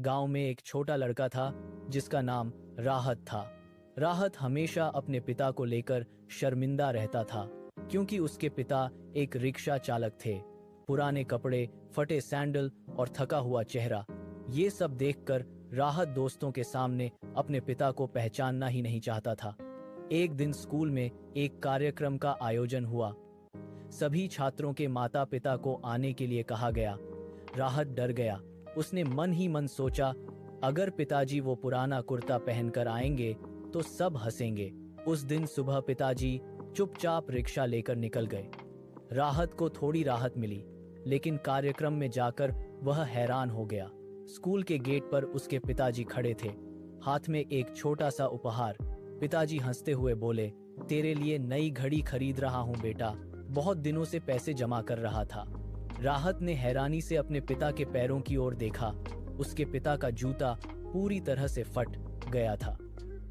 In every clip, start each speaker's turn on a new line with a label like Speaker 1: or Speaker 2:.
Speaker 1: गांव में एक छोटा लड़का था जिसका नाम राहत था। राहत हमेशा अपने पिता को लेकर शर्मिंदा रहता था क्योंकि उसके पिता एक रिक्शा चालक थे। पुराने कपड़े, फटे सैंडल और थका हुआ चेहरा, ये सब देखकर राहत दोस्तों के सामने अपने पिता को पहचानना ही नहीं चाहता था। एक दिन स्कूल में एक कार्यक्रम का आयोजन हुआ। सभी छात्रों के माता पिता को आने के लिए कहा गया। राहत डर गया। उसने मन ही मन सोचा, अगर पिताजी वो पुराना कुर्ता पहनकर आएंगे तो सब हंसेंगे। उस दिन सुबह पिताजी चुपचाप रिक्शा लेकर निकल गए। राहत को थोड़ी राहत मिली, लेकिन कार्यक्रम में जाकर वह हैरान हो गया। स्कूल के गेट पर उसके पिताजी खड़े थे, हाथ में एक छोटा सा उपहार। पिताजी हंसते हुए बोले, तेरे लिए नई घड़ी खरीद रहा हूँ बेटा, बहुत दिनों से पैसे जमा कर रहा था। राहत ने हैरानी से अपने पिता के पैरों की ओर देखा। उसके पिता का जूता पूरी तरह से फट गया था,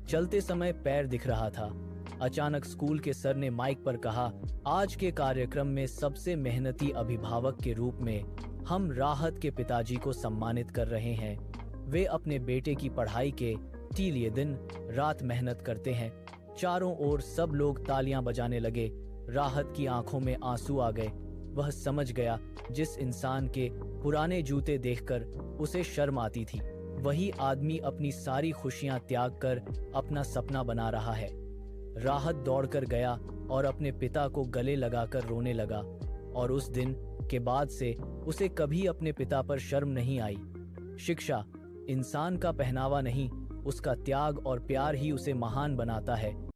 Speaker 1: चलते समय पैर दिख रहा था। अचानक स्कूल के सर ने माइक पर कहा, आज के कार्यक्रम में सबसे मेहनती अभिभावक के रूप में हम राहत के पिताजी को सम्मानित कर रहे हैं। वे अपने बेटे की पढ़ाई के लिए दिन रात मेहनत करते हैं। चारों ओर सब लोग तालियां बजाने लगे। राहत की आंखों में आंसू आ गए। वह समझ गया, जिस इंसान के पुराने जूते देखकर उसे शर्म आती थी, वही आदमी अपनी सारी खुशियां त्याग कर अपना सपना बना रहा है। राहत दौड़कर गया और अपने पिता को गले लगाकर रोने लगा, और उस दिन के बाद से उसे कभी अपने पिता पर शर्म नहीं आई। शिक्षा, इंसान का पहनावा नहीं, उसका त्याग और प्यार ही उसे महान बनाता है।